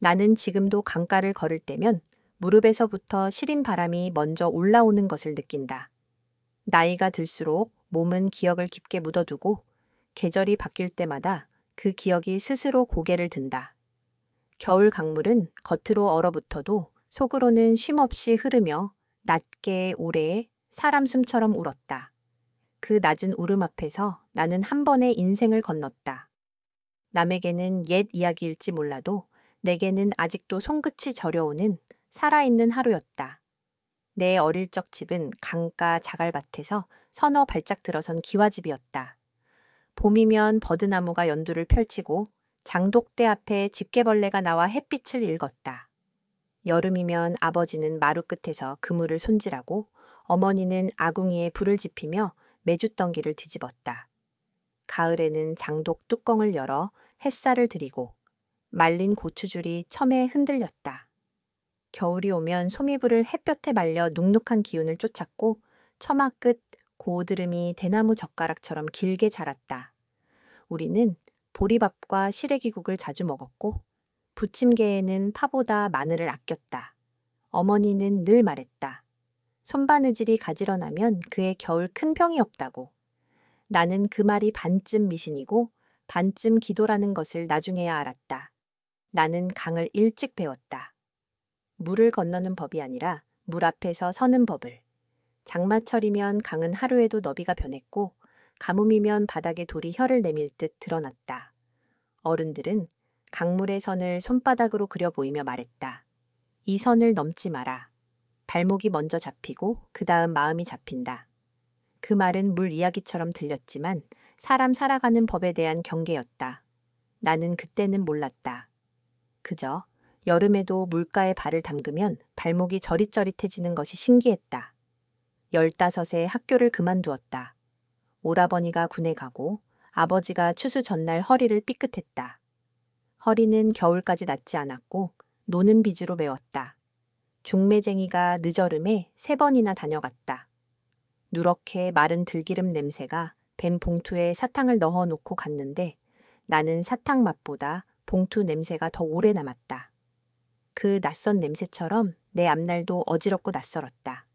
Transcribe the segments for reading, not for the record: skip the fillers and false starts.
나는 지금도 강가를 걸을 때면 무릎에서부터 시린 바람이 먼저 올라오는 것을 느낀다. 나이가 들수록 몸은 기억을 깊게 묻어두고 계절이 바뀔 때마다 그 기억이 스스로 고개를 든다. 겨울 강물은 겉으로 얼어붙어도 속으로는 쉼없이 흐르며 낮게 오래 사람 숨처럼 울었다. 그 낮은 울음 앞에서 나는 한 번의 인생을 건넜다. 남에게는 옛 이야기일지 몰라도 내게는 아직도 손끝이 저려오는 살아있는 하루였다. 내 어릴 적 집은 강가 자갈밭에서 서너 발짝 들어선 기와집이었다. 봄이면 버드나무가 연두를 펼치고 장독대 앞에 집게벌레가 나와 햇빛을 일궜다. 여름이면 아버지는 마루 끝에서 그물을 손질하고 어머니는 아궁이에 불을 지피며 메주덩기를 뒤집었다. 가을에는 장독 뚜껑을 열어 햇살을 들이고 말린 고추줄이 처매에 흔들렸다. 겨울이 오면 소미불을 햇볕에 말려 눅눅한 기운을 쫓았고 처마 끝 고드름이 대나무 젓가락처럼 길게 자랐다. 우리는 보리밥과 시래기국을 자주 먹었고 부침개에는 파보다 마늘을 아꼈다. 어머니는 늘 말했다. 손바느질이 가지런하면 그의 겨울 큰 병이 없다고. 나는 그 말이 반쯤 미신이고 반쯤 기도라는 것을 나중에야 알았다. 나는 강을 일찍 배웠다. 물을 건너는 법이 아니라 물 앞에서 서는 법을. 장마철이면 강은 하루에도 너비가 변했고 가뭄이면 바닥에 돌이 혀를 내밀 듯 드러났다. 어른들은 강물의 선을 손바닥으로 그려 보이며 말했다. 이 선을 넘지 마라. 발목이 먼저 잡히고 그 다음 마음이 잡힌다. 그 말은 물 이야기처럼 들렸지만 사람 살아가는 법에 대한 경계였다. 나는 그때는 몰랐다. 그저 여름에도 물가에 발을 담그면 발목이 저릿저릿해지는 것이 신기했다. 15에 학교를 그만두었다. 오라버니가 군에 가고 아버지가 추수 전날 허리를 삐끗했다. 허리는 겨울까지 낫지 않았고 노는 빚으로 메웠다. 중매쟁이가 늦어름에 3번이나 다녀갔다. 누렇게 마른 들기름 냄새가 뱀 봉투에 사탕을 넣어놓고 갔는데 나는 사탕 맛보다 봉투 냄새가 더 오래 남았다. 그 낯선 냄새처럼 내 앞날도 어지럽고 낯설었다.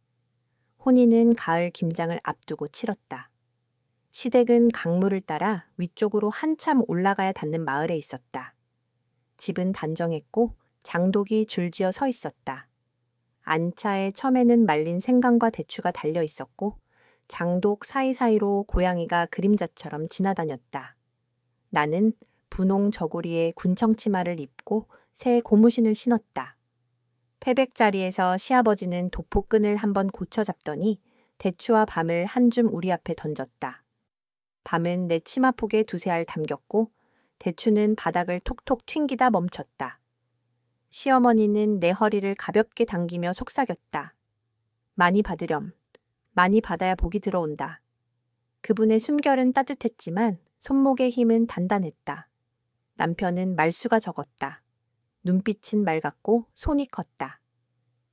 혼인은 가을 김장을 앞두고 치렀다. 시댁은 강물을 따라 위쪽으로 한참 올라가야 닿는 마을에 있었다. 집은 단정했고 장독이 줄지어 서 있었다. 안차의 처에는 말린 생강과 대추가 달려 있었고 장독 사이사이로 고양이가 그림자처럼 지나다녔다. 나는 분홍 저고리에 군청치마를 입고 새 고무신을 신었다. 패백자리에서 시아버지는 도포끈을 한번 고쳐 잡더니 대추와 밤을 한 줌 우리 앞에 던졌다. 밤은 내 치마폭에 두세 알 담겼고 대추는 바닥을 톡톡 튕기다 멈췄다. 시어머니는 내 허리를 가볍게 당기며 속삭였다. 많이 받으렴. 많이 받아야 복이 들어온다. 그분의 숨결은 따뜻했지만 손목의 힘은 단단했다. 남편은 말수가 적었다. 눈빛은 맑았고 손이 컸다.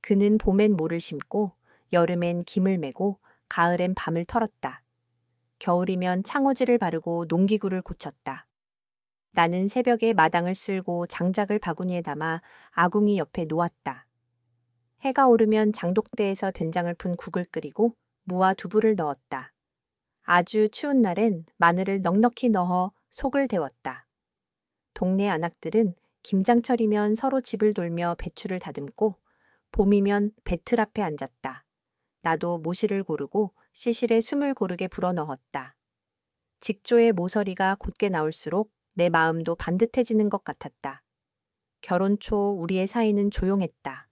그는 봄엔 모를 심고 여름엔 김을 메고 가을엔 밤을 털었다. 겨울이면 창호지를 바르고 농기구를 고쳤다. 나는 새벽에 마당을 쓸고 장작을 바구니에 담아 아궁이 옆에 놓았다. 해가 오르면 장독대에서 된장을 푼 국을 끓이고 무와 두부를 넣었다. 아주 추운 날엔 마늘을 넉넉히 넣어 속을 데웠다. 동네 안악들은 김장철이면 서로 집을 돌며 배추를 다듬고 봄이면 배틀 앞에 앉았다. 나도 모시를 고르고 시실에 숨을 고르게 불어넣었다. 직조의 모서리가 곧게 나올수록 내 마음도 반듯해지는 것 같았다. 결혼 초 우리의 사이는 조용했다.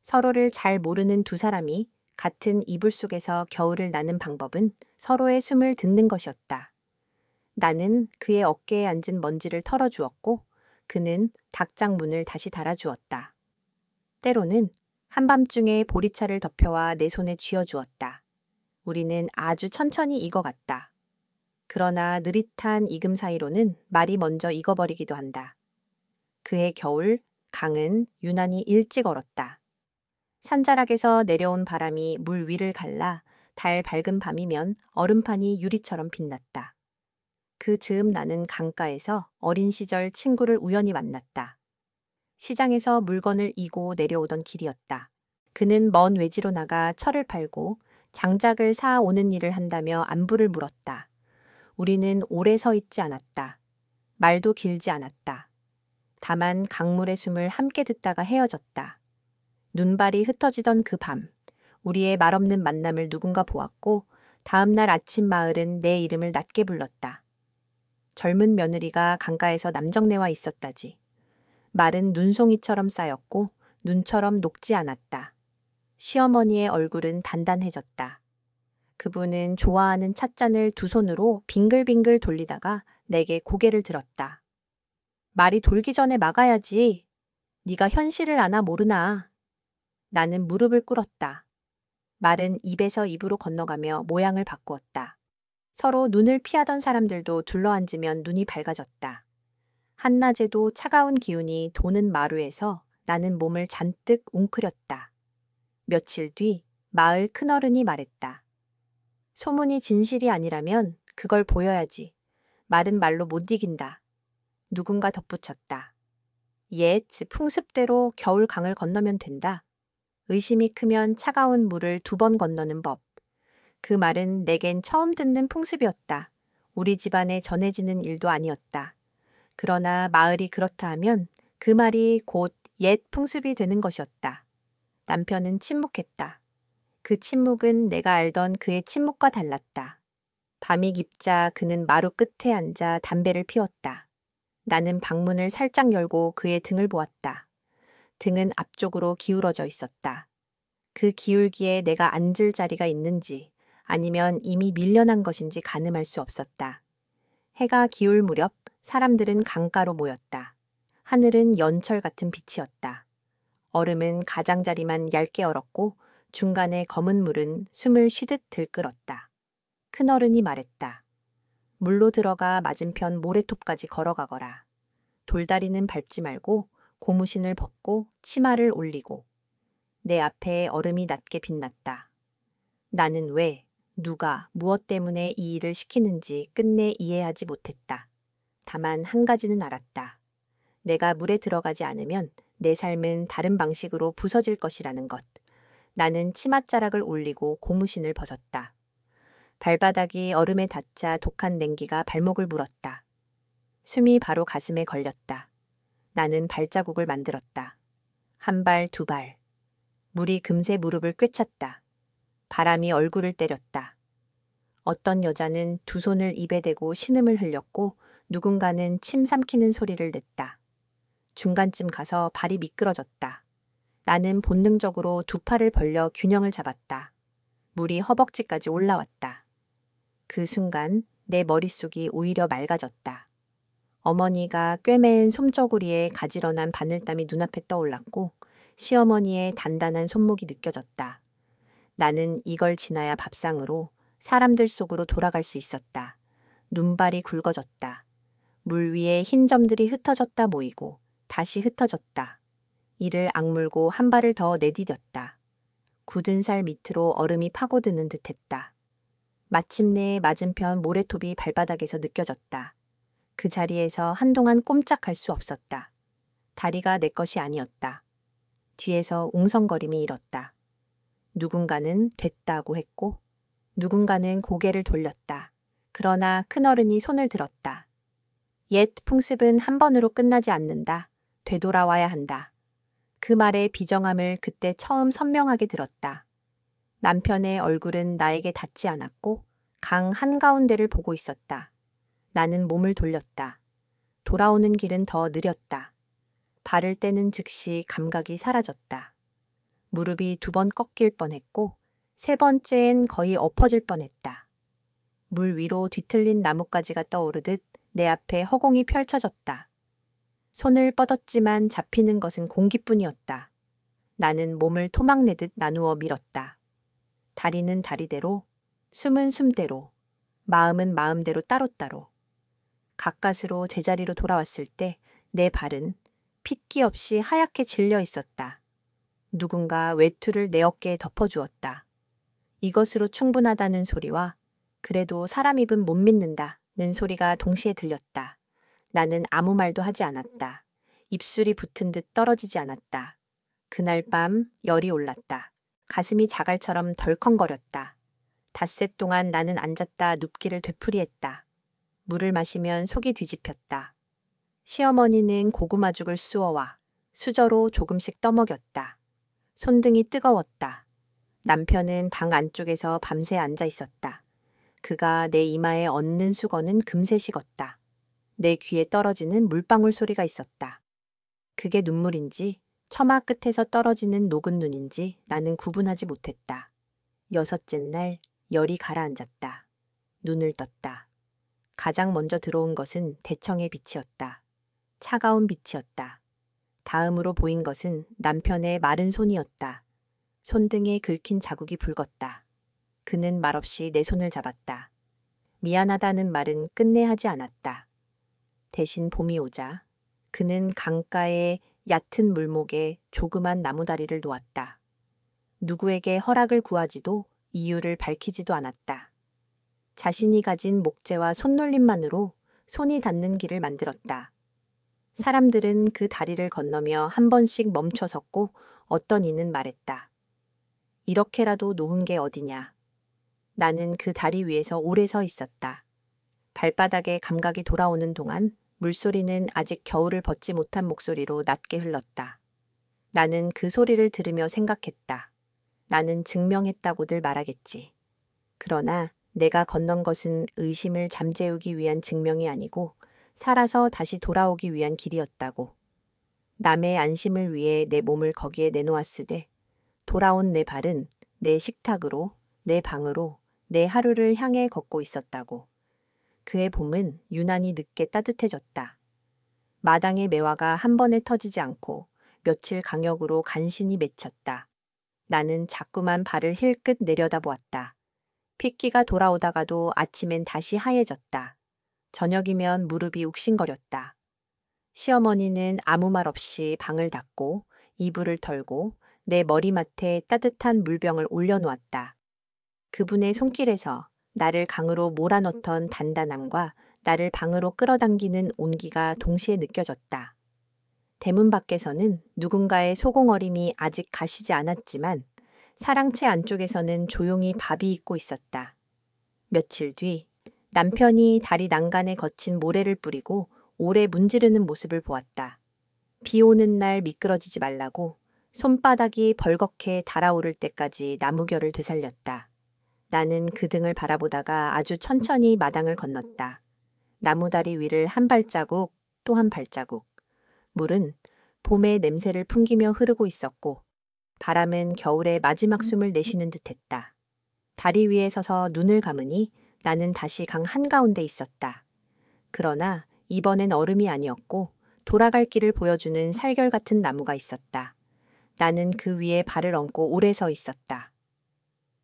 서로를 잘 모르는 두 사람이 같은 이불 속에서 겨울을 나는 방법은 서로의 숨을 듣는 것이었다. 나는 그의 어깨에 앉은 먼지를 털어주었고 그는 닭장 문을 다시 달아주었다. 때로는 한밤중에 보리차를 덮여와 내 손에 쥐어주었다. 우리는 아주 천천히 익어갔다. 그러나 느릿한 익음 사이로는 말이 먼저 익어버리기도 한다. 그해 겨울, 강은 유난히 일찍 얼었다. 산자락에서 내려온 바람이 물 위를 갈라 달 밝은 밤이면 얼음판이 유리처럼 빛났다. 그 즈음 나는 강가에서 어린 시절 친구를 우연히 만났다. 시장에서 물건을 이고 내려오던 길이었다. 그는 먼 외지로 나가 철을 팔고 장작을 사 오는 일을 한다며 안부를 물었다. 우리는 오래 서 있지 않았다. 말도 길지 않았다. 다만 강물의 숨을 함께 듣다가 헤어졌다. 눈발이 흩어지던 그 밤, 우리의 말없는 만남을 누군가 보았고 다음 날 아침 마을은 내 이름을 낮게 불렀다. 젊은 며느리가 강가에서 남정네와 있었다지. 말은 눈송이처럼 쌓였고 눈처럼 녹지 않았다. 시어머니의 얼굴은 단단해졌다. 그분은 좋아하는 찻잔을 두 손으로 빙글빙글 돌리다가 내게 고개를 들었다. 말이 돌기 전에 막아야지. 네가 현실을 아나 모르나. 나는 무릎을 꿇었다. 말은 입에서 입으로 건너가며 모양을 바꾸었다. 서로 눈을 피하던 사람들도 둘러앉으면 눈이 밝아졌다. 한낮에도 차가운 기운이 도는 마루에서 나는 몸을 잔뜩 웅크렸다. 며칠 뒤 마을 큰어른이 말했다. 소문이 진실이 아니라면 그걸 보여야지. 말은 말로 못 이긴다. 누군가 덧붙였다. 옛 풍습대로 겨울 강을 건너면 된다. 의심이 크면 차가운 물을 2번 건너는 법. 그 말은 내겐 처음 듣는 풍습이었다. 우리 집안에 전해지는 일도 아니었다. 그러나 마을이 그렇다 하면 그 말이 곧 옛 풍습이 되는 것이었다. 남편은 침묵했다. 그 침묵은 내가 알던 그의 침묵과 달랐다. 밤이 깊자 그는 마루 끝에 앉아 담배를 피웠다. 나는 방문을 살짝 열고 그의 등을 보았다. 등은 앞쪽으로 기울어져 있었다. 그 기울기에 내가 앉을 자리가 있는지 아니면 이미 밀려난 것인지 가늠할 수 없었다. 해가 기울 무렵 사람들은 강가로 모였다. 하늘은 연철 같은 빛이었다. 얼음은 가장자리만 얇게 얼었고 중간에 검은 물은 숨을 쉬듯 들끓었다. 큰어른이 말했다. 물로 들어가 맞은편 모래톱까지 걸어가거라. 돌다리는 밟지 말고 고무신을 벗고 치마를 올리고. 내 앞에 얼음이 낮게 빛났다. 나는 왜, 누가, 무엇 때문에 이 일을 시키는지 끝내 이해하지 못했다. 다만 한 가지는 알았다. 내가 물에 들어가지 않으면 내 삶은 다른 방식으로 부서질 것이라는 것. 나는 치맛자락을 올리고 고무신을 벗었다. 발바닥이 얼음에 닿자 독한 냉기가 발목을 물었다. 숨이 바로 가슴에 걸렸다. 나는 발자국을 만들었다. 1발, 2발. 물이 금세 무릎을 꿰찼다. 바람이 얼굴을 때렸다. 어떤 여자는 2손을 입에 대고 신음을 흘렸고 누군가는 침 삼키는 소리를 냈다. 중간쯤 가서 발이 미끄러졌다. 나는 본능적으로 2팔을 벌려 균형을 잡았다. 물이 허벅지까지 올라왔다. 그 순간 내 머릿속이 오히려 맑아졌다. 어머니가 꿰맨 솜저고리에 가지런한 바늘땀이 눈앞에 떠올랐고 시어머니의 단단한 손목이 느껴졌다. 나는 이걸 지나야 밥상으로 사람들 속으로 돌아갈 수 있었다. 눈발이 굵어졌다. 물 위에 흰 점들이 흩어졌다 모이고 다시 흩어졌다. 이를 악물고 1발을 더 내디뎠다. 굳은 살 밑으로 얼음이 파고드는 듯했다. 마침내 맞은편 모래톱이 발바닥에서 느껴졌다. 그 자리에서 한동안 꼼짝할 수 없었다. 다리가 내 것이 아니었다. 뒤에서 웅성거림이 일었다. 누군가는 됐다고 했고 누군가는 고개를 돌렸다. 그러나 큰어른이 손을 들었다. 옛 풍습은 한 번으로 끝나지 않는다. 되돌아와야 한다. 그 말의 비정함을 그때 처음 선명하게 들었다. 남편의 얼굴은 나에게 닿지 않았고 강 한가운데를 보고 있었다. 나는 몸을 돌렸다. 돌아오는 길은 더 느렸다. 발을 떼는 즉시 감각이 사라졌다. 무릎이 2번 꺾일 뻔했고 3번째엔 거의 엎어질 뻔했다. 물 위로 뒤틀린 나뭇가지가 떠오르듯 내 앞에 허공이 펼쳐졌다. 손을 뻗었지만 잡히는 것은 공기뿐이었다. 나는 몸을 토막내듯 나누어 밀었다. 다리는 다리대로, 숨은 숨대로, 마음은 마음대로 따로따로. 가까스로 제자리로 돌아왔을 때 내 발은 핏기 없이 하얗게 질려 있었다. 누군가 외투를 내 어깨에 덮어주었다. 이것으로 충분하다는 소리와 그래도 사람 입은 못 믿는다는 소리가 동시에 들렸다. 나는 아무 말도 하지 않았다. 입술이 붙은 듯 떨어지지 않았다. 그날 밤 열이 올랐다. 가슴이 자갈처럼 덜컹거렸다. 닷새 동안 나는 앉았다 눕기를 되풀이했다. 물을 마시면 속이 뒤집혔다. 시어머니는 고구마죽을 쑤어와 수저로 조금씩 떠먹였다. 손등이 뜨거웠다. 남편은 방 안쪽에서 밤새 앉아 있었다. 그가 내 이마에 얹는 수건은 금세 식었다. 내 귀에 떨어지는 물방울 소리가 있었다. 그게 눈물인지 처마 끝에서 떨어지는 녹은 눈인지 나는 구분하지 못했다. 여섯째 날 열이 가라앉았다. 눈을 떴다. 가장 먼저 들어온 것은 대청의 빛이었다. 차가운 빛이었다. 다음으로 보인 것은 남편의 마른 손이었다. 손등에 긁힌 자국이 붉었다. 그는 말없이 내 손을 잡았다. 미안하다는 말은 끝내 하지 않았다. 대신 봄이 오자 그는 강가의 얕은 물목에 조그만 나무다리를 놓았다. 누구에게 허락을 구하지도 이유를 밝히지도 않았다. 자신이 가진 목재와 손놀림만으로 손이 닿는 길을 만들었다. 사람들은 그 다리를 건너며 한 번씩 멈춰 섰고 어떤 이는 말했다. 이렇게라도 놓은 게 어디냐. 나는 그 다리 위에서 오래 서 있었다. 발바닥에 감각이 돌아오는 동안 물소리는 아직 겨울을 벗지 못한 목소리로 낮게 흘렀다. 나는 그 소리를 들으며 생각했다. 나는 증명했다고들 말하겠지. 그러나 내가 건넌 것은 의심을 잠재우기 위한 증명이 아니고 살아서 다시 돌아오기 위한 길이었다고. 남의 안심을 위해 내 몸을 거기에 내놓았으되 돌아온 내 발은 내 식탁으로, 내 방으로, 내 하루를 향해 걷고 있었다고. 그의 봄은 유난히 늦게 따뜻해졌다. 마당의 매화가 한 번에 터지지 않고 며칠 강역으로 간신히 맺혔다. 나는 자꾸만 발을 힐끗 내려다보았다. 핏기가 돌아오다가도 아침엔 다시 하얘졌다. 저녁이면 무릎이 욱신거렸다. 시어머니는 아무 말 없이 방을 닫고 이불을 털고 내 머리맡에 따뜻한 물병을 올려놓았다. 그분의 손길에서 나를 강으로 몰아넣던 단단함과 나를 방으로 끌어당기는 온기가 동시에 느껴졌다. 대문 밖에서는 누군가의 소공어림이 아직 가시지 않았지만 사랑채 안쪽에서는 조용히 밥이 익고 있었다. 며칠 뒤 남편이 다리 난간에 거친 모래를 뿌리고 오래 문지르는 모습을 보았다. 비 오는 날 미끄러지지 말라고 손바닥이 벌겋게 달아오를 때까지 나무결을 되살렸다. 나는 그 등을 바라보다가 아주 천천히 마당을 건넜다. 나무다리 위를 한 발자국 또 한 발자국. 물은 봄의 냄새를 풍기며 흐르고 있었고 바람은 겨울의 마지막 숨을 내쉬는 듯했다. 다리 위에 서서 눈을 감으니 나는 다시 강 한가운데 있었다. 그러나 이번엔 얼음이 아니었고 돌아갈 길을 보여주는 살결 같은 나무가 있었다. 나는 그 위에 발을 얹고 오래 서 있었다.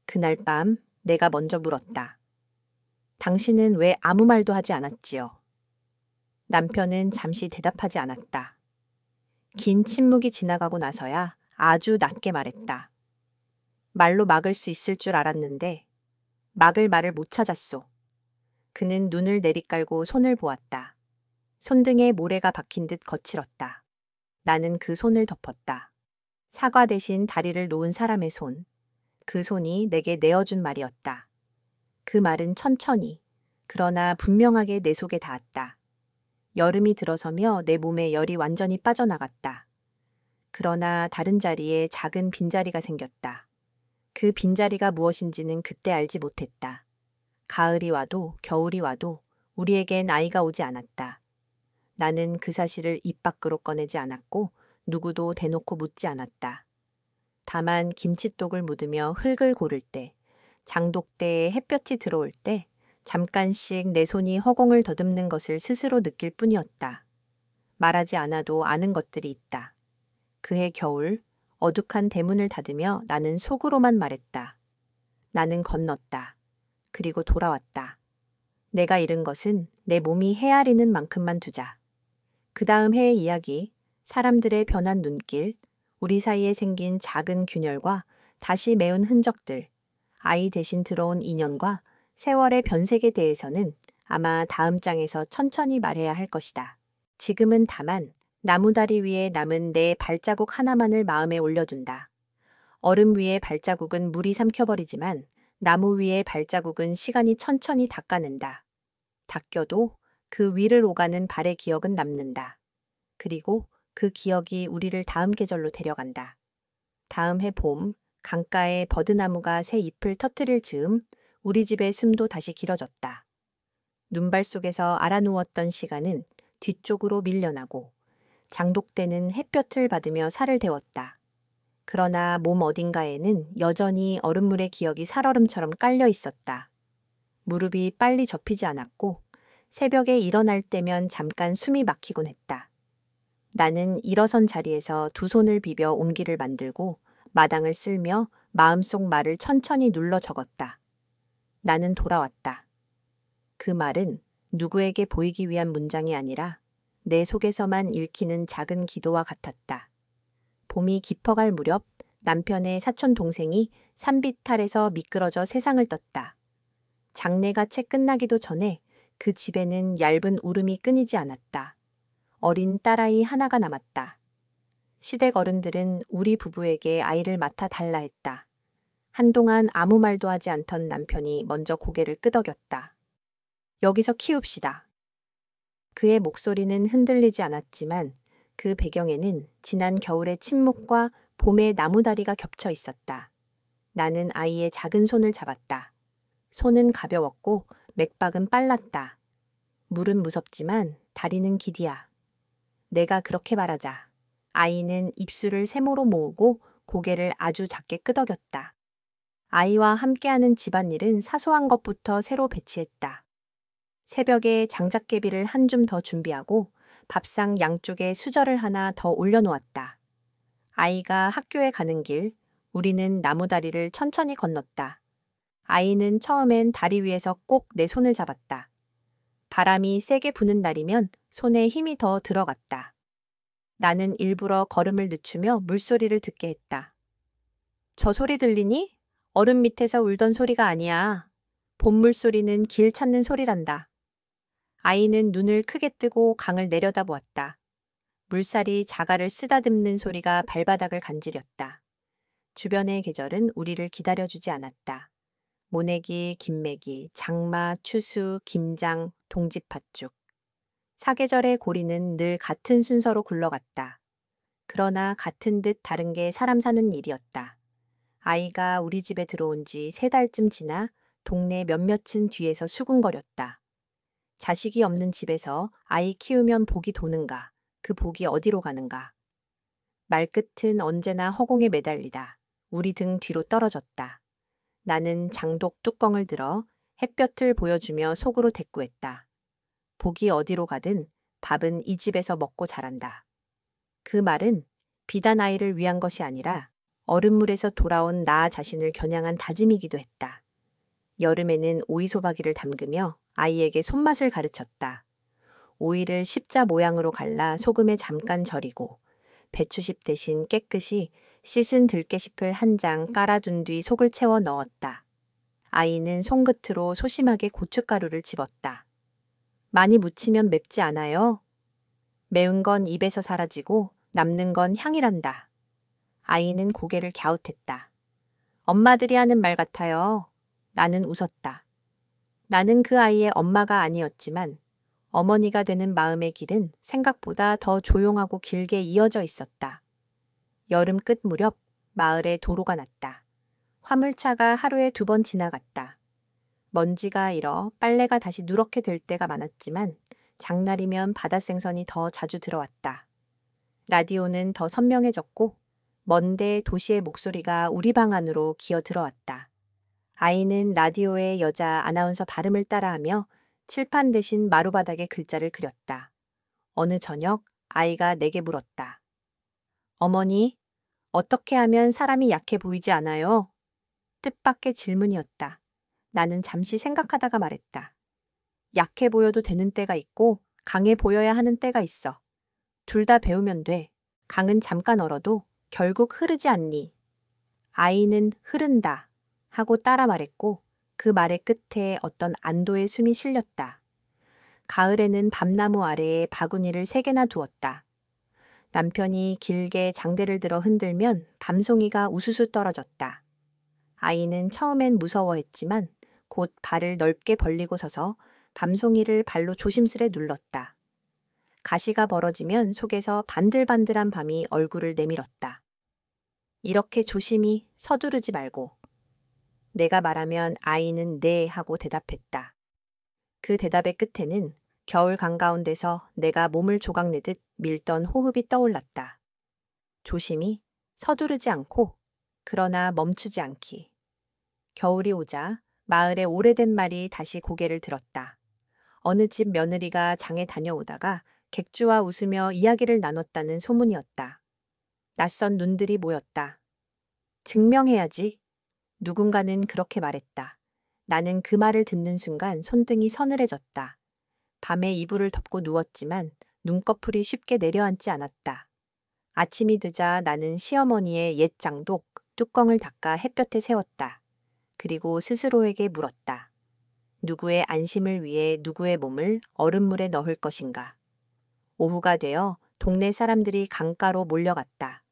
그날 밤 내가 먼저 물었다. 당신은 왜 아무 말도 하지 않았지요? 남편은 잠시 대답하지 않았다. 긴 침묵이 지나가고 나서야 아주 낮게 말했다. 말로 막을 수 있을 줄 알았는데 막을 말을 못 찾았소. 그는 눈을 내리깔고 손을 보았다. 손등에 모래가 박힌 듯 거칠었다. 나는 그 손을 덮었다. 사과 대신 다리를 놓은 사람의 손. 그 손이 내게 내어준 말이었다. 그 말은 천천히, 그러나 분명하게 내 속에 닿았다. 여름이 들어서며 내 몸에 열이 완전히 빠져나갔다. 그러나 다른 자리에 작은 빈자리가 생겼다. 그 빈자리가 무엇인지는 그때 알지 못했다. 가을이 와도 겨울이 와도 우리에겐 아이가 오지 않았다. 나는 그 사실을 입 밖으로 꺼내지 않았고 누구도 대놓고 묻지 않았다. 다만 김칫독을 묻으며 흙을 고를 때, 장독대에 햇볕이 들어올 때 잠깐씩 내 손이 허공을 더듬는 것을 스스로 느낄 뿐이었다. 말하지 않아도 아는 것들이 있다. 그해 겨울 어둑한 대문을 닫으며 나는 속으로만 말했다. 나는 건넜다. 그리고 돌아왔다. 내가 잃은 것은 내 몸이 헤아리는 만큼만 두자. 그 다음 해의 이야기, 사람들의 변한 눈길, 우리 사이에 생긴 작은 균열과 다시 메운 흔적들, 아이 대신 들어온 인연과 세월의 변색에 대해서는 아마 다음 장에서 천천히 말해야 할 것이다. 지금은 다만 나무다리 위에 남은 내 발자국 하나만을 마음에 올려둔다. 얼음 위의 발자국은 물이 삼켜버리지만 나무 위의 발자국은 시간이 천천히 닦아낸다. 닦여도 그 위를 오가는 발의 기억은 남는다. 그리고 그 기억이 우리를 다음 계절로 데려간다. 다음 해 봄, 강가에 버드나무가 새 잎을 터뜨릴 즈음 우리 집의 숨도 다시 길어졌다. 눈발 속에서 알아누웠던 시간은 뒤쪽으로 밀려나고 장독대는 햇볕을 받으며 살을 데웠다. 그러나 몸 어딘가에는 여전히 얼음물의 기억이 살얼음처럼 깔려 있었다. 무릎이 빨리 접히지 않았고 새벽에 일어날 때면 잠깐 숨이 막히곤 했다. 나는 일어선 자리에서 두 손을 비벼 옹기를 만들고 마당을 쓸며 마음속 말을 천천히 눌러 적었다. 나는 돌아왔다. 그 말은 누구에게 보이기 위한 문장이 아니라 내 속에서만 읽히는 작은 기도와 같았다. 봄이 깊어갈 무렵 남편의 사촌 동생이 산비탈에서 미끄러져 세상을 떴다. 장례가 채 끝나기도 전에 그 집에는 얇은 울음이 끊이지 않았다. 어린 딸아이 하나가 남았다. 시댁 어른들은 우리 부부에게 아이를 맡아 달라 했다. 한동안 아무 말도 하지 않던 남편이 먼저 고개를 끄덕였다. 여기서 키웁시다. 그의 목소리는 흔들리지 않았지만 그 배경에는 지난 겨울의 침묵과 봄의 나무다리가 겹쳐 있었다. 나는 아이의 작은 손을 잡았다. 손은 가벼웠고 맥박은 빨랐다. 물은 무섭지만 다리는 길이야. 내가 그렇게 말하자. 아이는 입술을 세모로 모으고 고개를 아주 작게 끄덕였다. 아이와 함께하는 집안일은 사소한 것부터 새로 배치했다. 새벽에 장작개비를 한 줌 더 준비하고 밥상 양쪽에 수저를 하나 더 올려놓았다. 아이가 학교에 가는 길, 우리는 나무다리를 천천히 건넜다. 아이는 처음엔 다리 위에서 꼭 내 손을 잡았다. 바람이 세게 부는 날이면 손에 힘이 더 들어갔다. 나는 일부러 걸음을 늦추며 물소리를 듣게 했다. 저 소리 들리니? 얼음 밑에서 울던 소리가 아니야. 봄물 소리는 길 찾는 소리란다. 아이는 눈을 크게 뜨고 강을 내려다보았다. 물살이 자갈을 쓰다듬는 소리가 발바닥을 간지렸다. 주변의 계절은 우리를 기다려주지 않았다. 모내기, 김매기, 장마, 추수, 김장, 동지팥죽. 사계절의 고리는 늘 같은 순서로 굴러갔다. 그러나 같은 듯 다른 게 사람 사는 일이었다. 아이가 우리 집에 들어온 지 3달쯤 지나 동네 몇몇은 뒤에서 수군거렸다. 자식이 없는 집에서 아이 키우면 복이 도는가, 그 복이 어디로 가는가. 말끝은 언제나 허공에 매달리다. 우리 등 뒤로 떨어졌다. 나는 장독 뚜껑을 들어 햇볕을 보여주며 속으로 대꾸했다. 복이 어디로 가든 밥은 이 집에서 먹고 자란다. 그 말은 비단 아이를 위한 것이 아니라 얼음물에서 돌아온 나 자신을 겨냥한 다짐이기도 했다. 여름에는 오이소박이를 담그며 아이에게 손맛을 가르쳤다. 오이를 십자 모양으로 갈라 소금에 잠깐 절이고 배추잎 대신 깨끗이 씻은 들깨잎을 한 장 깔아둔 뒤 속을 채워 넣었다. 아이는 손끝으로 소심하게 고춧가루를 집었다. 많이 묻히면 맵지 않아요? 매운 건 입에서 사라지고 남는 건 향이란다. 아이는 고개를 갸웃했다. 엄마들이 하는 말 같아요. 나는 웃었다. 나는 그 아이의 엄마가 아니었지만 어머니가 되는 마음의 길은 생각보다 더 조용하고 길게 이어져 있었다. 여름 끝 무렵 마을에 도로가 났다. 화물차가 하루에 2번 지나갔다. 먼지가 일어 빨래가 다시 누렇게 될 때가 많았지만 장날이면 바다생선이 더 자주 들어왔다. 라디오는 더 선명해졌고 먼데 도시의 목소리가 우리 방 안으로 기어 들어왔다. 아이는 라디오의 여자 아나운서 발음을 따라하며 칠판 대신 마루바닥에 글자를 그렸다. 어느 저녁 아이가 내게 물었다. 어머니, 어떻게 하면 사람이 약해 보이지 않아요? 뜻밖의 질문이었다. 나는 잠시 생각하다가 말했다. 약해 보여도 되는 때가 있고 강해 보여야 하는 때가 있어. 둘 다 배우면 돼. 강은 잠깐 얼어도 결국 흐르지 않니. 아이는 흐른다 하고 따라 말했고 그 말의 끝에 어떤 안도의 숨이 실렸다. 가을에는 밤나무 아래에 바구니를 3개나 두었다. 남편이 길게 장대를 들어 흔들면 밤송이가 우수수 떨어졌다. 아이는 처음엔 무서워했지만 곧 발을 넓게 벌리고 서서 밤송이를 발로 조심스레 눌렀다. 가시가 벌어지면 속에서 반들반들한 밤이 얼굴을 내밀었다. 이렇게 조심히 서두르지 말고. 내가 말하면 아이는 네 하고 대답했다. 그 대답의 끝에는 겨울 한가운데서 내가 몸을 조각내듯 밀던 호흡이 떠올랐다. 조심히, 서두르지 않고, 그러나 멈추지 않기. 겨울이 오자 마을의 오래된 말이 다시 고개를 들었다. 어느 집 며느리가 장에 다녀오다가 객주와 웃으며 이야기를 나눴다는 소문이었다. 낯선 눈들이 모였다. 증명해야지. 누군가는 그렇게 말했다. 나는 그 말을 듣는 순간 손등이 서늘해졌다. 밤에 이불을 덮고 누웠지만 눈꺼풀이 쉽게 내려앉지 않았다. 아침이 되자 나는 시어머니의 옛 장독 뚜껑을 닦아 햇볕에 세웠다. 그리고 스스로에게 물었다. 누구의 안심을 위해 누구의 몸을 얼음물에 넣을 것인가. 오후가 되어 동네 사람들이 강가로 몰려갔다.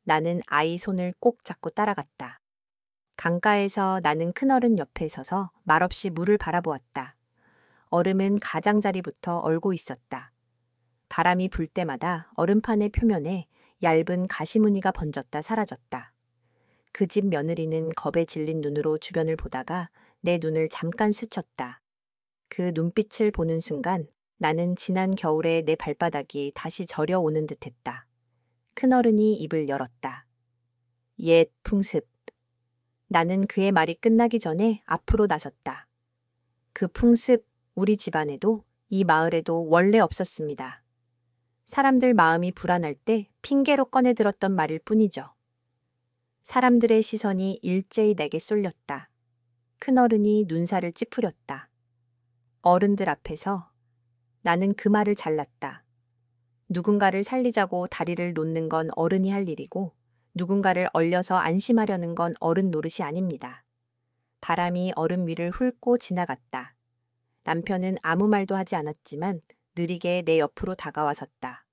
나는 아이 손을 꼭 잡고 따라갔다. 강가에서 나는 큰어른 옆에 서서 말없이 물을 바라보았다. 얼음은 가장자리부터 얼고 있었다. 바람이 불 때마다 얼음판의 표면에 얇은 가시무늬가 번졌다 사라졌다. 그 집 며느리는 겁에 질린 눈으로 주변을 보다가 내 눈을 잠깐 스쳤다. 그 눈빛을 보는 순간 나는 지난 겨울에 내 발바닥이 다시 저려오는 듯했다. 큰어른이 입을 열었다. 옛 풍습. 나는 그의 말이 끝나기 전에 앞으로 나섰다. 그 풍습, 우리 집안에도 이 마을에도 원래 없었습니다. 사람들 마음이 불안할 때 핑계로 꺼내 들었던 말일 뿐이죠. 사람들의 시선이 일제히 내게 쏠렸다. 큰어른이 눈살을 찌푸렸다. 어른들 앞에서 나는 그 말을 잘랐다. 누군가를 살리자고 다리를 놓는 건 어른이 할 일이고 누군가를 얼려서 안심하려는 건 어른 노릇이 아닙니다. 바람이 얼음 위를 훑고 지나갔다. 남편은 아무 말도 하지 않았지만 느리게 내 옆으로 다가와 섰다.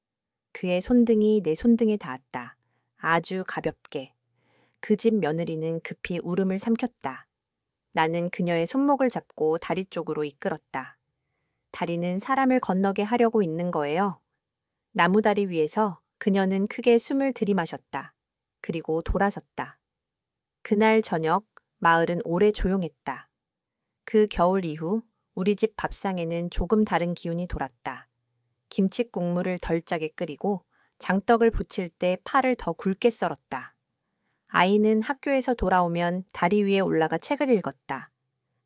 그의 손등이 내 손등에 닿았다. 아주 가볍게. 그 집 며느리는 급히 울음을 삼켰다. 나는 그녀의 손목을 잡고 다리 쪽으로 이끌었다. 다리는 사람을 건너게 하려고 있는 거예요. 나무다리 위에서 그녀는 크게 숨을 들이마셨다. 그리고 돌아섰다. 그날 저녁 마을은 오래 조용했다. 그 겨울 이후 우리 집 밥상에는 조금 다른 기운이 돌았다. 김치 국물을 덜 짜게 끓이고 장떡을 부칠 때 파를 더 굵게 썰었다. 아이는 학교에서 돌아오면 다리 위에 올라가 책을 읽었다.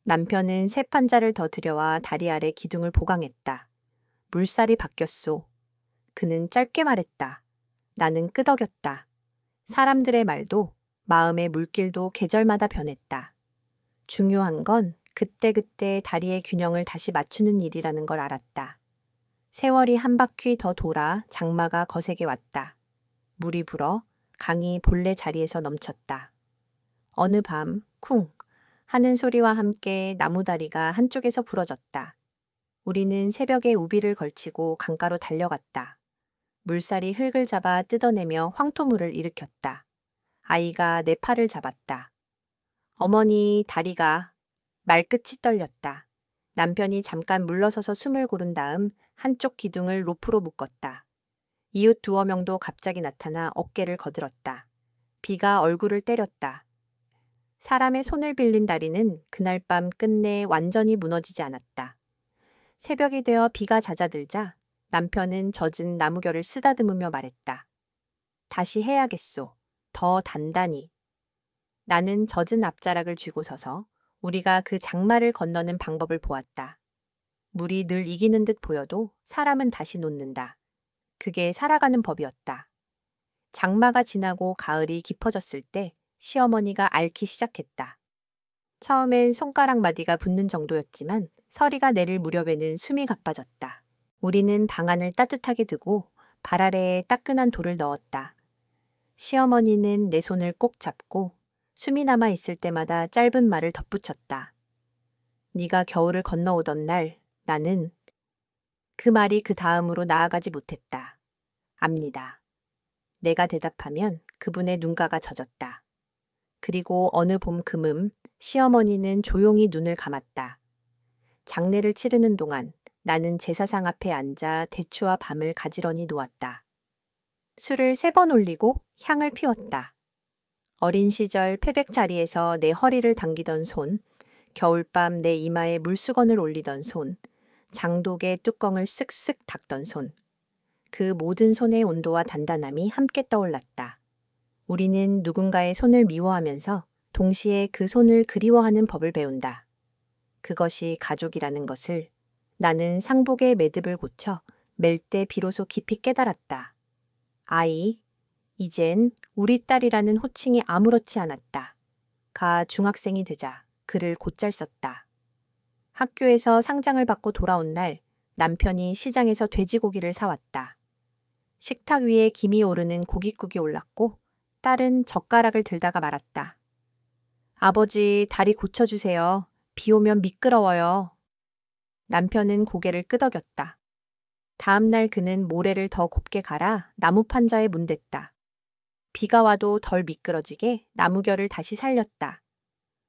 남편은 새 판자를 더 들여와 다리 아래 기둥을 보강했다. 물살이 바뀌었소. 그는 짧게 말했다. 나는 끄덕였다. 사람들의 말도 마음의 물길도 계절마다 변했다. 중요한 건 그때그때 다리의 균형을 다시 맞추는 일이라는 걸 알았다. 세월이 한 바퀴 더 돌아 장마가 거세게 왔다. 물이 불어 강이 본래 자리에서 넘쳤다. 어느 밤 쿵 하는 소리와 함께 나무다리가 한쪽에서 부러졌다. 우리는 새벽에 우비를 걸치고 강가로 달려갔다. 물살이 흙을 잡아 뜯어내며 황토물을 일으켰다. 아이가 내 팔을 잡았다. 어머니, 다리가. 말끝이 떨렸다. 남편이 잠깐 물러서서 숨을 고른 다음 한쪽 기둥을 로프로 묶었다. 이웃 두어 명도 갑자기 나타나 어깨를 거들었다. 비가 얼굴을 때렸다. 사람의 손을 빌린 다리는 그날 밤 끝내 완전히 무너지지 않았다. 새벽이 되어 비가 잦아들자 남편은 젖은 나무결을 쓰다듬으며 말했다. 다시 해야겠소. 더 단단히. 나는 젖은 앞자락을 쥐고 서서 우리가 그 장마를 건너는 방법을 보았다. 물이 늘 이기는 듯 보여도 사람은 다시 놓는다. 그게 살아가는 법이었다. 장마가 지나고 가을이 깊어졌을 때 시어머니가 앓기 시작했다. 처음엔 손가락 마디가 붓는 정도였지만 서리가 내릴 무렵에는 숨이 가빠졌다. 우리는 방안을 따뜻하게 두고 발 아래에 따끈한 돌을 넣었다. 시어머니는 내 손을 꼭 잡고 숨이 남아 있을 때마다 짧은 말을 덧붙였다. 네가 겨울을 건너오던 날 나는 그 말이 그 다음으로 나아가지 못했다. 압니다. 내가 대답하면 그분의 눈가가 젖었다. 그리고 어느 봄 금음 시어머니는 조용히 눈을 감았다. 장례를 치르는 동안 나는 제사상 앞에 앉아 대추와 밤을 가지런히 놓았다. 술을 3번 올리고 향을 피웠다. 어린 시절 패백 자리에서 내 허리를 당기던 손, 겨울밤 내 이마에 물수건을 올리던 손, 장독의 뚜껑을 쓱쓱 닦던 손. 그 모든 손의 온도와 단단함이 함께 떠올랐다. 우리는 누군가의 손을 미워하면서 동시에 그 손을 그리워하는 법을 배운다. 그것이 가족이라는 것을 나는 상복의 매듭을 고쳐 맬 때 비로소 깊이 깨달았다. 아이, 이젠 우리 딸이라는 호칭이 아무렇지 않았다. 가 중학생이 되자 글을 곧잘 썼다. 학교에서 상장을 받고 돌아온 날 남편이 시장에서 돼지고기를 사왔다. 식탁 위에 김이 오르는 고깃국이 올랐고 딸은 젓가락을 들다가 말았다. 아버지, 다리 고쳐주세요. 비 오면 미끄러워요. 남편은 고개를 끄덕였다. 다음 날 그는 모래를 더 곱게 갈아 나무 판자에 문댔다. 비가 와도 덜 미끄러지게 나무결을 다시 살렸다.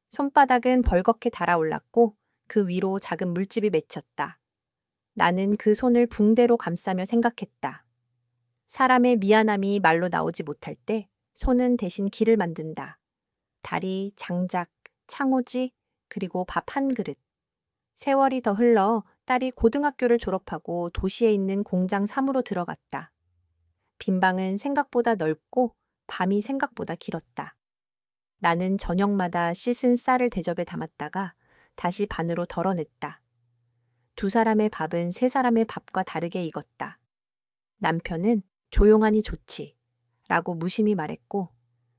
손바닥은 벌겋게 달아올랐고 그 위로 작은 물집이 맺혔다. 나는 그 손을 붕대로 감싸며 생각했다. 사람의 미안함이 말로 나오지 못할 때 손은 대신 길을 만든다. 다리, 장작, 창호지, 그리고 밥 한 그릇. 세월이 더 흘러 딸이 고등학교를 졸업하고 도시에 있는 공장 사무로 들어갔다. 빈방은 생각보다 넓고 밤이 생각보다 길었다. 나는 저녁마다 씻은 쌀을 대접에 담았다가 다시 반으로 덜어냈다. 2사람의 밥은 3사람의 밥과 다르게 익었다. 남편은 조용하니 좋지 라고 무심히 말했고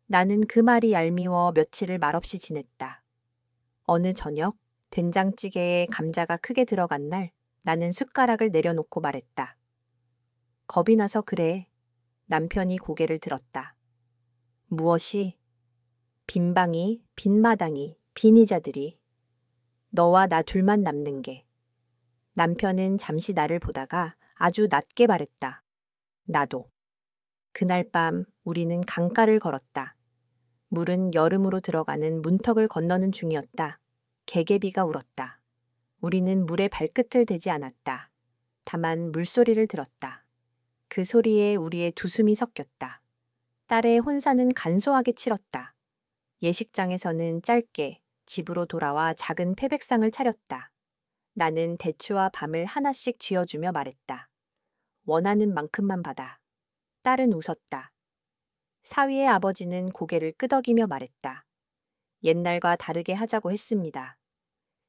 나는 그 말이 얄미워 며칠을 말없이 지냈다. 어느 저녁 된장찌개에 감자가 크게 들어간 날 나는 숟가락을 내려놓고 말했다. 겁이 나서 그래. 남편이 고개를 들었다. 무엇이? 빈방이, 빈마당이, 빈의자들이. 너와 나 둘만 남는 게. 남편은 잠시 나를 보다가 아주 낮게 말했다. 나도. 그날 밤 우리는 강가를 걸었다. 물은 여름으로 들어가는 문턱을 건너는 중이었다. 개개비가 울었다. 우리는 물에 발끝을 대지 않았다. 다만 물소리를 들었다. 그 소리에 우리의 두 숨이 섞였다. 딸의 혼사는 간소하게 치렀다. 예식장에서는 짧게 집으로 돌아와 작은 패백상을 차렸다. 나는 대추와 밤을 하나씩 쥐어주며 말했다. 원하는 만큼만 받아. 딸은 웃었다. 사위의 아버지는 고개를 끄덕이며 말했다. 옛날과 다르게 하자고 했습니다.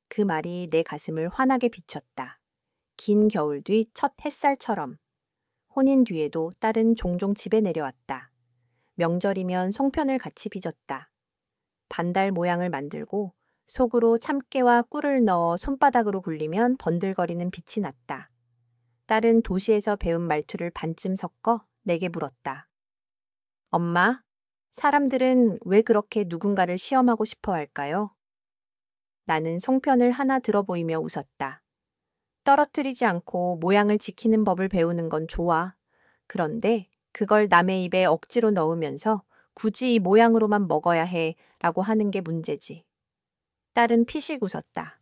그 말이 내 가슴을 환하게 비췄다. 긴 겨울 뒤 첫 햇살처럼. 혼인 뒤에도 딸은 종종 집에 내려왔다. 명절이면 송편을 같이 빚었다. 반달 모양을 만들고 속으로 참깨와 꿀을 넣어 손바닥으로 굴리면 번들거리는 빛이 났다. 딸은 도시에서 배운 말투를 반쯤 섞어 내게 물었다. 엄마, 사람들은 왜 그렇게 누군가를 시험하고 싶어 할까요? 나는 송편을 하나 들어보이며 웃었다. 떨어뜨리지 않고 모양을 지키는 법을 배우는 건 좋아. 그런데 그걸 남의 입에 억지로 넣으면서 굳이 이 모양으로만 먹어야 해 라고 하는 게 문제지. 딸은 피식 웃었다.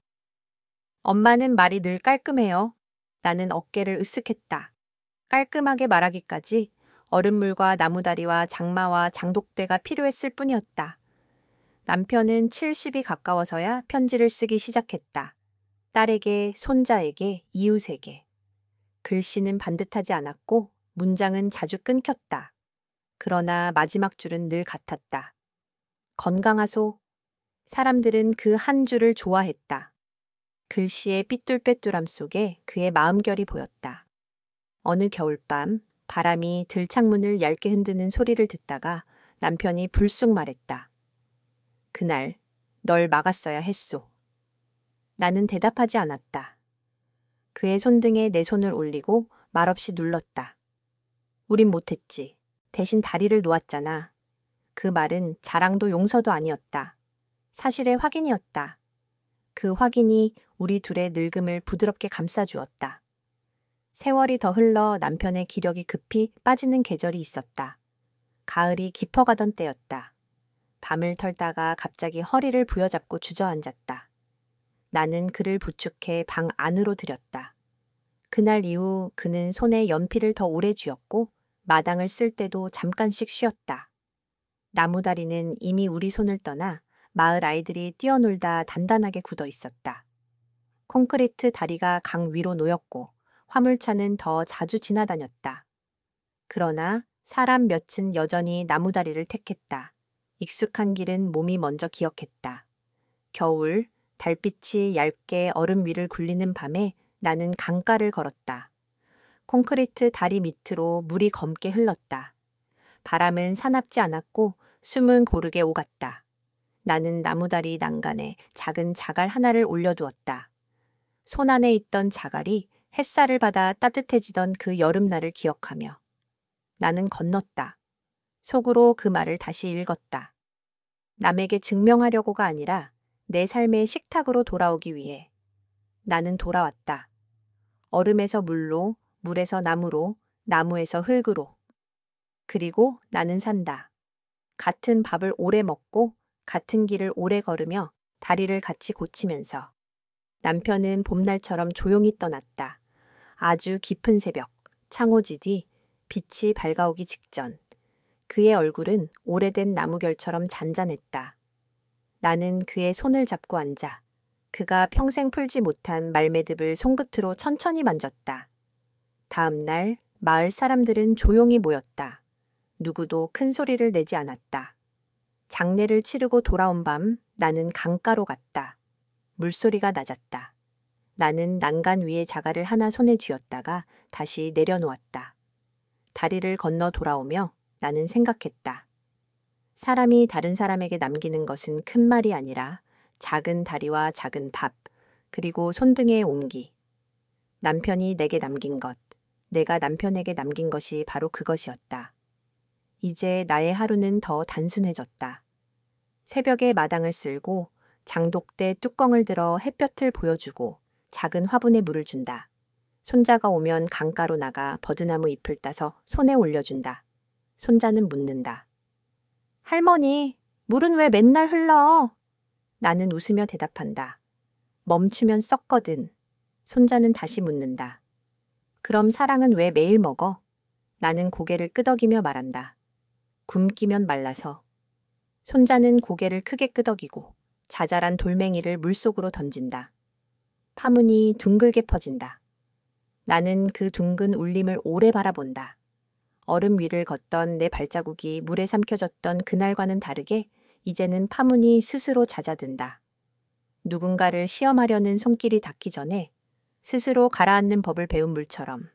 엄마는 말이 늘 깔끔해요. 나는 어깨를 으쓱했다. 깔끔하게 말하기까지 얼음물과 나무다리와 장마와 장독대가 필요했을 뿐이었다. 남편은 70이 가까워서야 편지를 쓰기 시작했다. 딸에게, 손자에게, 이웃에게. 글씨는 반듯하지 않았고 문장은 자주 끊겼다. 그러나 마지막 줄은 늘 같았다. 건강하소. 사람들은 그 한 줄을 좋아했다. 글씨의 삐뚤빼뚤함 속에 그의 마음결이 보였다. 어느 겨울밤 바람이 들창문을 얇게 흔드는 소리를 듣다가 남편이 불쑥 말했다. 그날 널 막았어야 했소. 나는 대답하지 않았다. 그의 손등에 내 손을 올리고 말없이 눌렀다. 우린 못했지. 대신 다리를 놓았잖아. 그 말은 자랑도 용서도 아니었다. 사실의 확인이었다. 그 확인이 우리 둘의 늙음을 부드럽게 감싸주었다. 세월이 더 흘러 남편의 기력이 급히 빠지는 계절이 있었다. 가을이 깊어가던 때였다. 밤을 털다가 갑자기 허리를 부여잡고 주저앉았다. 나는 그를 부축해 방 안으로 들였다. 그날 이후 그는 손에 연필을 더 오래 쥐었고 마당을 쓸 때도 잠깐씩 쉬었다. 나무다리는 이미 우리 손을 떠나 마을 아이들이 뛰어놀다 단단하게 굳어 있었다. 콘크리트 다리가 강 위로 놓였고 화물차는 더 자주 지나다녔다. 그러나 사람 몇은 여전히 나무다리를 택했다. 익숙한 길은 몸이 먼저 기억했다. 겨울, 달빛이 얇게 얼음 위를 굴리는 밤에 나는 강가를 걸었다. 콘크리트 다리 밑으로 물이 검게 흘렀다. 바람은 사납지 않았고 숨은 고르게 오갔다. 나는 나무다리 난간에 작은 자갈 하나를 올려두었다. 손 안에 있던 자갈이 햇살을 받아 따뜻해지던 그 여름날을 기억하며 나는 건넜다. 속으로 그 말을 다시 읽었다. 남에게 증명하려고가 아니라 내 삶의 식탁으로 돌아오기 위해. 나는 돌아왔다. 얼음에서 물로, 물에서 나무로, 나무에서 흙으로. 그리고 나는 산다. 같은 밥을 오래 먹고 같은 길을 오래 걸으며 다리를 같이 고치면서. 남편은 봄날처럼 조용히 떠났다. 아주 깊은 새벽, 창호지 뒤, 빛이 밝아오기 직전. 그의 얼굴은 오래된 나무결처럼 잔잔했다. 나는 그의 손을 잡고 앉아 그가 평생 풀지 못한 말매듭을 손끝으로 천천히 만졌다. 다음 날 마을 사람들은 조용히 모였다. 누구도 큰 소리를 내지 않았다. 장례를 치르고 돌아온 밤 나는 강가로 갔다. 물소리가 낮았다. 나는 난간 위에 자갈을 하나 손에 쥐었다가 다시 내려놓았다. 다리를 건너 돌아오며 나는 생각했다. 사람이 다른 사람에게 남기는 것은 큰 말이 아니라 작은 다리와 작은 밥, 그리고 손등의 온기. 남편이 내게 남긴 것, 내가 남편에게 남긴 것이 바로 그것이었다. 이제 나의 하루는 더 단순해졌다. 새벽에 마당을 쓸고 장독대 뚜껑을 들어 햇볕을 보여주고 작은 화분에 물을 준다. 손자가 오면 강가로 나가 버드나무 잎을 따서 손에 올려준다. 손자는 묻는다. 할머니, 물은 왜 맨날 흘러? 나는 웃으며 대답한다. 멈추면 썩거든. 손자는 다시 묻는다. 그럼 사랑은 왜 매일 먹어? 나는 고개를 끄덕이며 말한다. 굶기면 말라서. 손자는 고개를 크게 끄덕이고 자잘한 돌멩이를 물속으로 던진다. 파문이 둥글게 퍼진다. 나는 그 둥근 울림을 오래 바라본다. 얼음 위를 걷던 내 발자국이 물에 삼켜졌던 그날과는 다르게 이제는 파문이 스스로 잦아든다. 누군가를 시험하려는 손길이 닿기 전에 스스로 가라앉는 법을 배운 물처럼.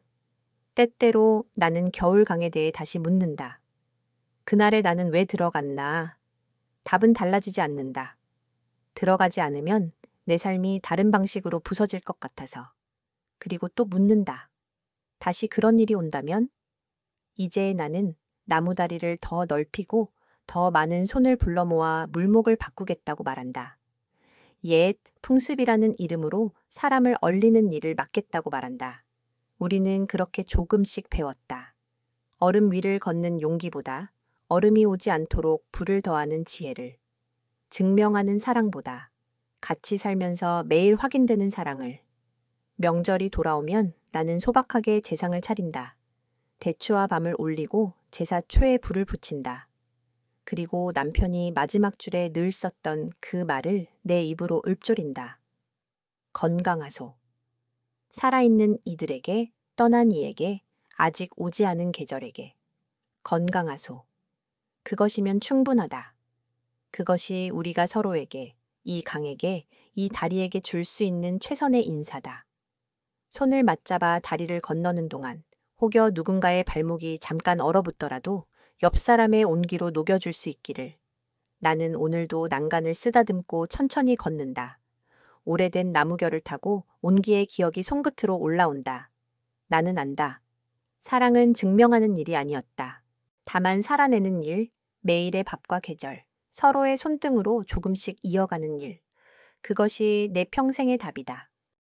때때로 나는 겨울강에 대해 다시 묻는다. 그날의 나는 왜 들어갔나? 답은 달라지지 않는다. 들어가지 않으면 내 삶이 다른 방식으로 부서질 것 같아서. 그리고 또 묻는다. 다시 그런 일이 온다면? 이제 나는 나무다리를 더 넓히고 더 많은 손을 불러 모아 물목을 바꾸겠다고 말한다. 옛 풍습이라는 이름으로 사람을 얼리는 일을 막겠다고 말한다. 우리는 그렇게 조금씩 배웠다. 얼음 위를 걷는 용기보다 얼음이 오지 않도록 불을 더하는 지혜를. 증명하는 사랑보다 같이 살면서 매일 확인되는 사랑을. 명절이 돌아오면 나는 소박하게 제상을 차린다. 대추와 밤을 올리고 제사 초에 불을 붙인다. 그리고 남편이 마지막 줄에 늘 썼던 그 말을 내 입으로 읊조린다. 건강하소. 살아있는 이들에게, 떠난 이에게, 아직 오지 않은 계절에게. 건강하소. 그것이면 충분하다. 그것이 우리가 서로에게, 이 강에게, 이 다리에게 줄 수 있는 최선의 인사다. 손을 맞잡아 다리를 건너는 동안 혹여 누군가의 발목이 잠깐 얼어붙더라도 옆 사람의 온기로 녹여줄 수 있기를. 나는 오늘도 난간을 쓰다듬고 천천히 걷는다. 오래된 나무결을 타고 온기의 기억이 손끝으로 올라온다. 나는 안다. 사랑은 증명하는 일이 아니었다. 다만 살아내는 일, 매일의 밥과 계절, 서로의 손등으로 조금씩 이어가는 일. 그것이 내 평생의 답이다.